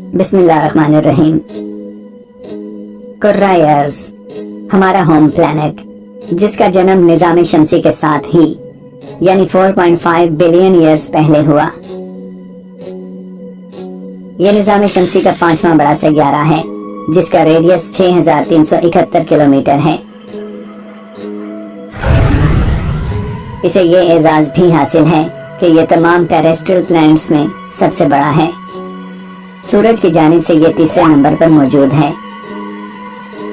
बिस्मिल्लाहिर्रहमानिर्रहीम। कुर्राए अर्ज़, हमारा होम प्लैनेट, जिसका जन्म निज़ाम शमसी के साथ ही यानी 4.5 बिलियन ईयर्स पहले हुआ। यह निज़ाम शमसी का 5वां बड़ा सैयारा है, जिसका रेडियस 6371 किलोमीटर है। इसे ये एजाज भी हासिल है कि यह तमाम टेरेस्ट्रियल प्लैनेट्स में सबसे बड़ा है। सूरज की जानिब से ये तीसरे नंबर पर मौजूद है,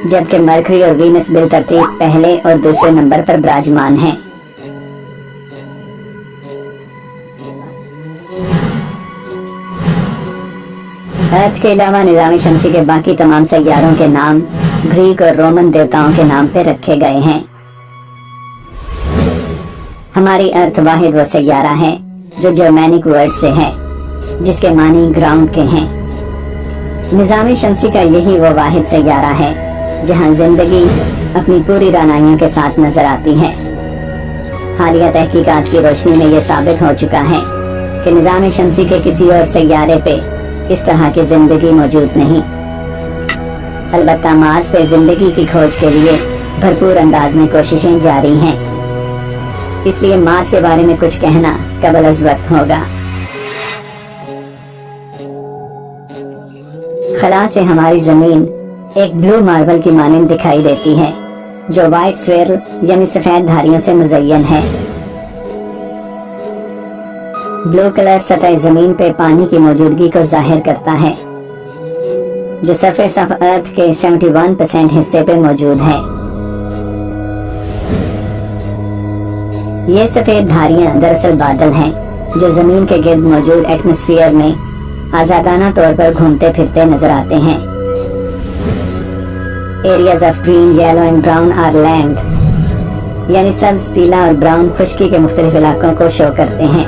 जबकि मरकरी और वीनस बिलतरतीब पहले और दूसरे नंबर पर विराजमान है। अर्थ के अलावा निज़ाम शमसी के बाकी तमाम सैयारों के नाम ग्रीक और रोमन देवताओं के नाम पे रखे गए हैं। हमारी अर्थ वाहिद वो सैयारा है जो जर्मैनिक वर्ड से है, जिसके मानी ग्राउंड के हैं। निज़ाम शमसी का यही वो वाहिद सैयारा है जहां जिंदगी अपनी पूरी रानाइयों के साथ नजर आती है। हालिया तहकीकात की रोशनी में यह साबित हो चुका है कि निज़ाम शमसी के किसी और सैयारे पे इस तरह की जिंदगी मौजूद नहीं। अलबत्ता मार्स पे जिंदगी की खोज के लिए भरपूर अंदाज में कोशिशें जारी हैं, इसलिए मार्स के बारे में कुछ कहना कबल अज़ वक्त होगा। खला से हमारी जमीन एक ब्लू मार्बल की मानिंद दिखाई देती है, जो व्हाइट स्वेरल यानी सफेद धारियों से मुज़य्यन है। ब्लू कलर सतह जमीन पे पानी की मौजूदगी को जाहिर करता है, जो सरफेस ऑफ अर्थ के 71% हिस्से पे मौजूद है। ये सफेद धारियां दरअसल बादल हैं, जो जमीन के गिर्द मौजूद एटमॉस्फेयर में आजादाना तौर पर घूमते फिरते नजर आते हैं। Areas of green, yellow and brown are land, यानी सब्ज, पीला और ब्राउन खुश्की के मुख्तलिफ इलाकों को शो करते हैं,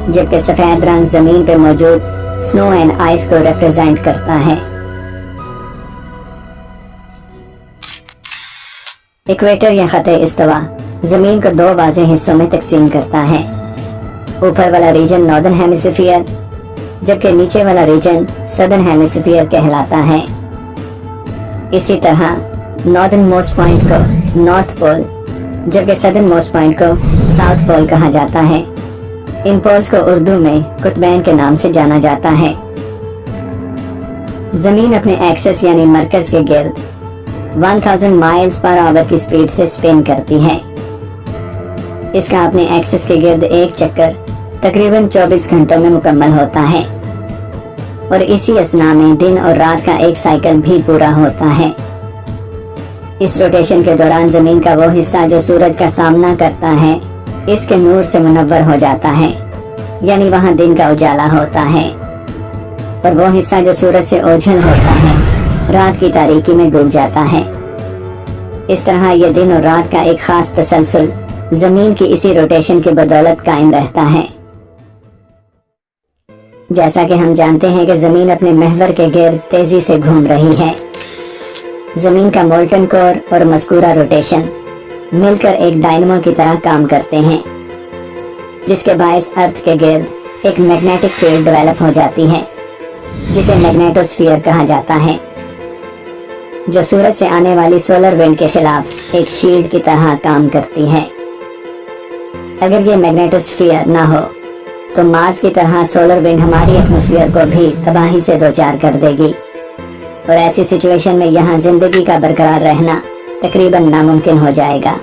जबकि सफेद रंग जमीन पे मौजूद स्नो एंड आइस को रिप्रेजेंट करता है। इक्वेटर या खते इस्तवा जमीन को दो वाज़ेह हिस्सों में तकसीम करता है। ऊपर वाला रीजन नॉर्दर्न हेमिस्फीयर, जबकि नीचे वाला रीजन सदर्न हेमिस्फीयर कहलाता है। इसी तरह नॉर्दर्न मोस्ट पॉइंट को नॉर्थ पोल, जबकि सदर्न मोस्ट पॉइंट को साउथ पोल कहा जाता है। इन पोल्स को उर्दू में कुतबैन के नाम से जाना जाता है। जमीन अपने एक्सेस यानी मरकज के गिर्द 1000 माइल्स पर आवर की स्पीड से स्पिन करती है। इसका अपने एक्सेस के गिर्द एक चक्कर तकरीबन 24 घंटों में मुकम्मल होता है, और इसी असना में दिन और रात का एक साइकिल भी पूरा होता है। इस रोटेशन के दौरान जमीन का वो हिस्सा जो सूरज का सामना करता है, इसके नूर से मुनव्वर हो जाता है, यानी वहाँ दिन का उजाला होता है, और वो हिस्सा जो सूरज से ओझल होता है, रात की तारीकी में डूब जाता है। इस तरह यह दिन और रात का एक खास तसलसल जमीन की इसी रोटेशन की बदौलत कायम रहता है। जैसा कि हम जानते हैं कि जमीन अपने महवर के गिर्द तेजी से घूम रही है। जमीन का मोल्टन कोर और मस्कूरा रोटेशन मिलकर एक डायनमो की तरह काम करते हैं, जिसके बायस अर्थ के गिर्द एक मैग्नेटिक फील्ड डेवलप हो जाती है, जिसे मैग्नेटोस्फीयर कहा जाता है, जो सूरज से आने वाली सोलर विंड के खिलाफ एक शील्ड की तरह काम करती है। अगर ये मैग्नेटोस्फीयर ना हो तो मार्स की तरह सोलर विंड हमारी एटमॉस्फेयर को भी तबाही से दो चार कर देगी, और ऐसी सिचुएशन में यहाँ जिंदगी का बरकरार रहना तकरीबन नामुमकिन हो जाएगा।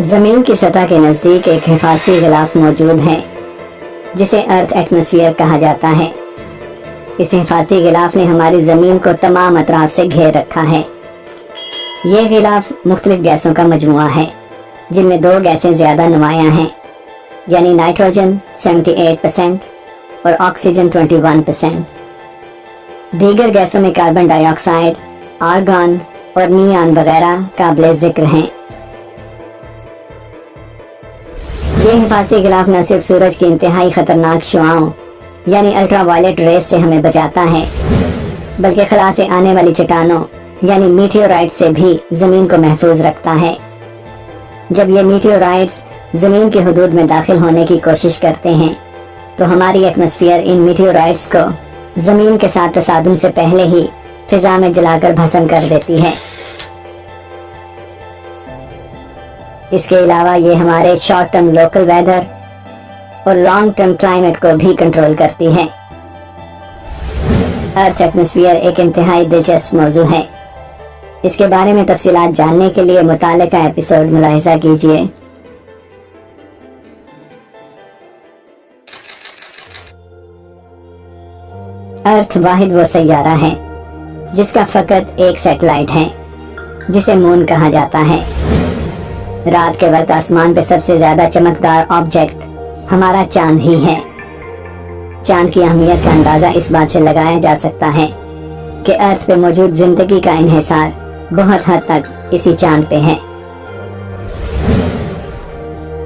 जमीन की सतह के नजदीक एक हिफाजती गिलाफ मौजूद है, जिसे अर्थ एटमॉस्फेयर कहा जाता है। इस हिफाजती गिलाफ ने हमारी जमीन को तमाम अतराफ से घेर रखा है। यह गिलाफ मुख्तलिफ गैसों का मजमुआ है, जिनमें दो गैसें ज्यादा नुमायां हैं, यानी नाइट्रोजन 78% और ऑक्सीजन 21%। दीगर गैसों में कार्बन डाइऑक्साइड, आर्गन और नियॉन वगैरह काबिल जिक्र हैं। ये हिफाजती गिलाफ न सिर्फ सूरज की इंतहाई खतरनाक शुआओं यानी अल्ट्रावायलेट रेस से हमें बचाता है, बल्कि खला से आने वाली चट्टानों यानी मीटियोराइट से भी जमीन को महफूज रखता है। जब ये मीटियोराइट्स जमीन की हदूद में दाखिल होने की कोशिश करते हैं तो हमारी एटमॉस्फेयर इन मीटियोराइट्स को जमीन के साथ तसादुम से पहले ही फिजा में जलाकर भस्म कर देती है। इसके अलावा ये हमारे शॉर्ट टर्म लोकल वेदर और लॉन्ग टर्म क्लाइमेट को भी कंट्रोल करती है। अर्थ एटमॉस्फेयर एक इंतहाई दिलचस्प मौजू है। इसके बारे में तफसीलात जानने के लिए मुतालिका एपिसोड मुलाहिजा कीजिए। अर्थ वाहिद वो सैयारा है जिसका फकत एक सैटेलाइट है जिसे मून कहा जाता है। रात के वक्त आसमान पे सबसे ज्यादा चमकदार ऑब्जेक्ट हमारा चांद ही है। चांद की अहमियत का अंदाजा इस बात से लगाया जा सकता है कि अर्थ पे मौजूद जिंदगी का इन्हिसार बहुत हद तक इसी चांद पे है।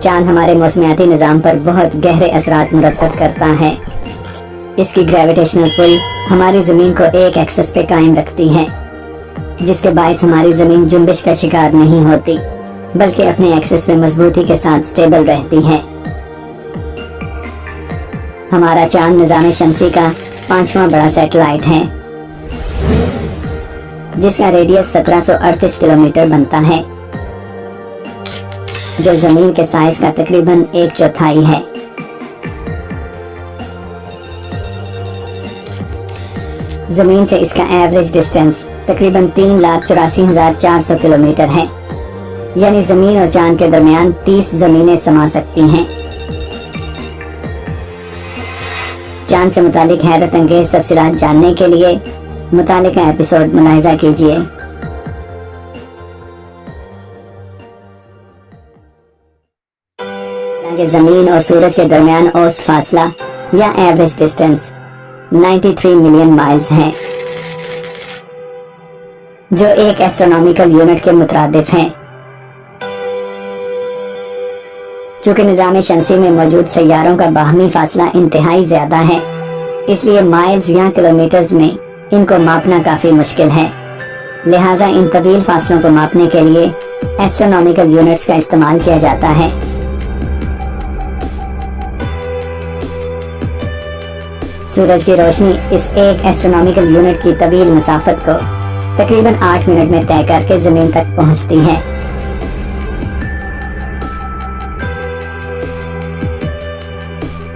चांद हमारे मौसमियाती निजाम पर बहुत गहरे असरात मुरतब करता है। इसकी ग्रेविटेशनल पुल हमारी जमीन को एक एक्सिस पे कायम रखती है, जिसके बायस हमारी जमीन जुम्बिश का शिकार नहीं होती बल्कि अपने एक्सिस पे मजबूती के साथ स्टेबल रहती है। हमारा चांद निजाम शमसी का 5वां बड़ा सैटेलाइट है जिसका रेडियस 1738 किलोमीटर बनता है, जो जमीन के साइज का तकरीबन 1/4 है। जमीन से इसका एवरेज डिस्टेंस तकरीबन 3,84,400 किलोमीटर है, यानी जमीन और चांद के दरमियान 30 जमीनें समा सकती हैं। चांद से मुतालिक हैरत अंगेज तफसीलात जानने के लिए मुतालिका एपिसोड मुलाहिजा कीजिए। जमीन और सूरज के दरमियान औसत फासला या एवरेज डिस्टेंस 93 मिलियन माइल्स है, जो एक एस्ट्रोनॉमिकल यूनिट के मुतरादिफ हैं। चूंकि निजाम शमसी में मौजूद सैयारों का बाहमी फासला इंतहाई ज्यादा है, इसलिए माइल्स या किलोमीटर्स में इनको मापना काफी मुश्किल है। लिहाजा इन तवील फासलों को मापने के लिए एस्ट्रोनॉमिकल यूनिट्स का इस्तेमाल किया जाता है। सूरज की रोशनी इस एक एस्ट्रोनॉमिकल यूनिट की तवील मसाफत को तकरीबन 8 मिनट में तय करके जमीन तक पहुंचती है।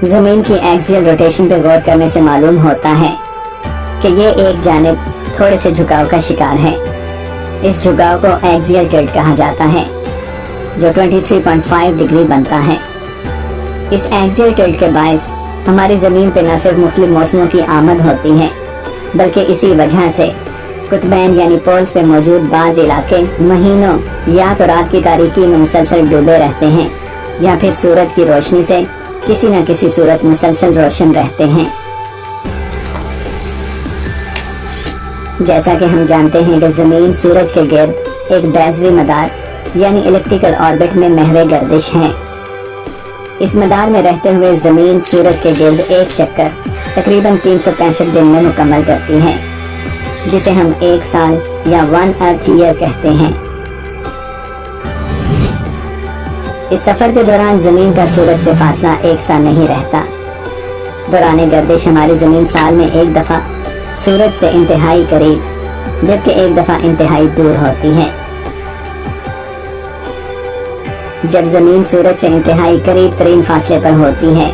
जमीन की एक्सियल रोटेशन पर गौर करने से मालूम होता है कि ये एक जानिब थोड़े से झुकाव का शिकार है। इस झुकाव को एक्सियल टिल्ट कहा जाता है, जो 23.5 डिग्री बनता है। इस एक्सियल टिल्ट के बायस हमारी जमीन पे न सिर्फ मुख्तलिफ मौसमों की आमद होती है, बल्कि इसी वजह से कुतबैन यानी पोल्स पे मौजूद बाज इलाके महीनों या तो रात की तारीकी में मुसलसल डूबे रहते हैं या फिर सूरज की रोशनी से किसी न किसी सूरत मुसलसल रोशन रहते हैं। जैसा कि हम जानते हैं कि जमीन सूरज के गिर्द एक बैज़वी मदार यानी इलेक्ट्रिकल ऑर्बिट में महवे गर्दिश है। इस मदार में रहते हुए जमीन सूरज के गिर्द एक चक्कर तकरीबन 365 दिन में मुकम्मल करती है, जिसे हम एक साल या 1 अर्थ ईयर कहते हैं। इस सफर के दौरान जमीन का सूरज से फासला एक सा नहीं रहता। दौरान गर्दिश हमारी जमीन साल में एक दफा सूरज से इंतहाई करीब जबकि एक दफा इंतहाई दूर होती है। जब जमीन सूरज से इंतहाई करीब तरीन फासले पर होती है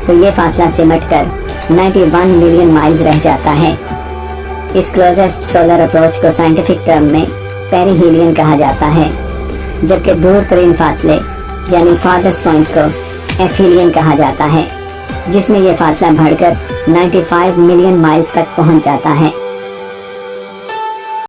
तो ये फासला सिमट कर 91 मिलियन माइल्स रह जाता है। इस क्लोजेस्ट सोलर अप्रोच को साइंटिफिक टर्म में पेरिहीलियन कहा जाता है, जबकि दूर तरीन फासले यानी फारदेस्ट पॉइंट को एफीलियन कहा जाता है, जिसमें यह फासला बढ़कर 95 मिलियन माइल्स तक पहुंच जाता है।